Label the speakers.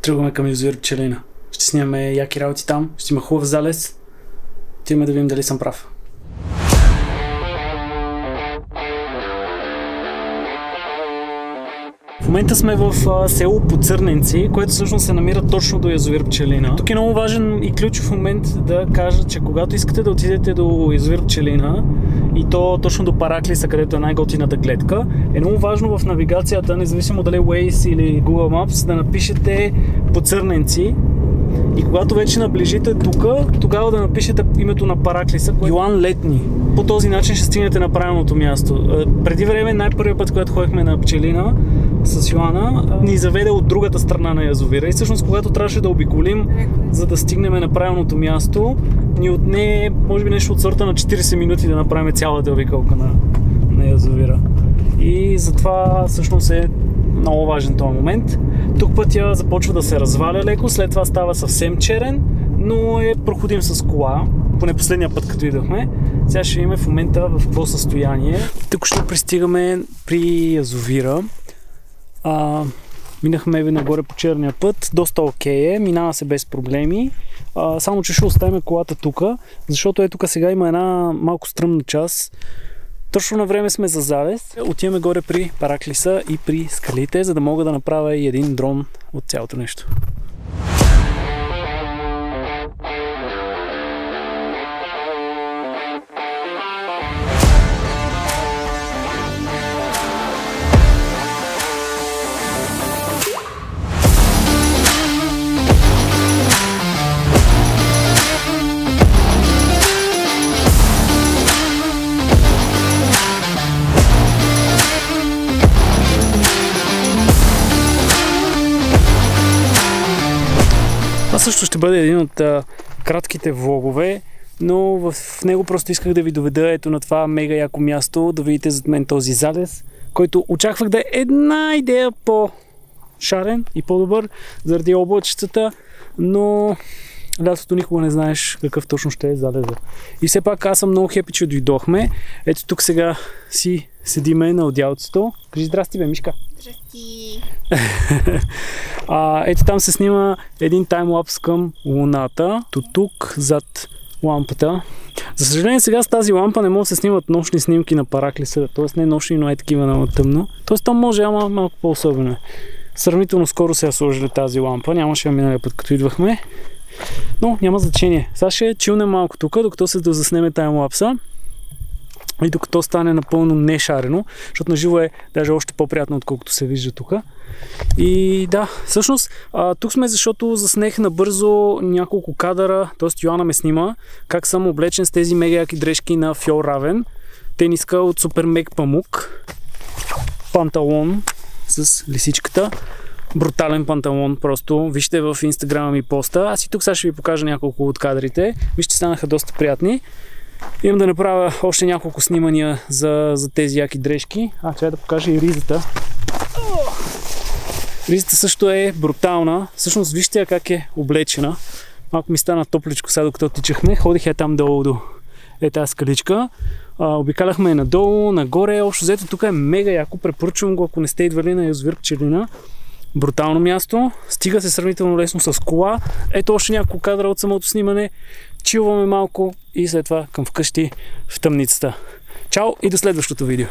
Speaker 1: Тръгваме към язовир Пчелина. Ще снимаме яки работи там, ще има хубав залез. Отиваме да видим дали съм прав. В момента сме в село Поцърненци, което всъщност се намира точно до язовир Пчелина. Тук е много важен и ключов момент да кажа, че когато искате да отидете до язовир Пчелина и то точно до Параклиса, където е най-готината гледка, е много важно в навигацията, независимо дали Waze или Google Maps, да напишете Поцърненци. И когато вече наближите тук, тогава да напишете името на Параклиса, Йоан Летни. По този начин ще стигнете на правилното място. Преди време, най-първият път, когато ходихме на Пчелина с Йоана, ни заведе от другата страна на язовира. И всъщност, когато трябваше да обиколим, за да стигнем на правилното място, ни отне, може би нещо от сорта на 40 минути да направим цялата обиколка на язовира. И затова всъщност е много важен този момент. Тук пътя започва да се разваля леко, след това става съвсем черен, но е проходим с кола, поне последния път като идвахме. Сега ще видим в момента в какво състояние. Тук ще пристигаме при язовира. Минахме нагоре по черния път, доста окей е, минава се без проблеми. Само че ще оставим колата тук, защото е тук сега има една малко стръмна част. Точно на време сме за залез. Отиваме горе при Параклиса и при скалите, за да мога да направя и един дрон от цялото нещо. Това също ще бъде един от кратките влогове, но в него просто исках да ви доведа ето на това мега яко място, да видите зад мен този залез, който очаквах да е една идея по-шарен и по-добър заради облачетата, но лятото никога не знаеш какъв точно ще е залеза. И все пак аз съм много хепи, че дойдохме. Ето тук сега си седиме на одялцето. Кажи здрасти, бе, Мишка.
Speaker 2: Здрасти.
Speaker 1: Ето там се снима един таймлапс към луната. Тук зад лампата. За съжаление сега с тази лампа не могат да се снимат нощни снимки на Параклиса. Тоест не нощни, но е такива много тъмно. Тоест там може, ама малко по-особено е. Сравнително скоро се я сложили тази лампа. Нямаше миналия път, като идвахме. Но няма значение. Сега ще чилнем малко тук, докато се заснеме таймлапса. И докато стане напълно нешарено, защото на живо е даже още по-приятно, отколкото се вижда тук. И да, всъщност тук сме, защото заснех набързо няколко кадъра, т.е. Йоана ме снима, как съм облечен с тези мега яки дрежки на Fjallraven. Тениска от супер мек памук, панталон с лисичката. Брутален панталон, просто вижте в инстаграма ми поста. Аз и тук сега ще ви покажа няколко от кадрите. Вижте, станаха доста приятни. Имам да направя още няколко снимания за тези яки дрежки. Чакай да покажа и ризата. Ризата също е брутална. Всъщност вижте как е облечена. Малко ми стана топличко сега докато тичахме. Ходих там долу до тази скаличка. Обикаляхме надолу, нагоре. Общо взето тук е мега яко. Препоръчвам го, ако не сте идвали на язовир Пчелина. Брутално място. Стига се сравнително лесно с кола. Ето още няколко кадра от самото снимане. Чилваме малко и след това към вкъщи в тъмницата. Чао и до следващото видео!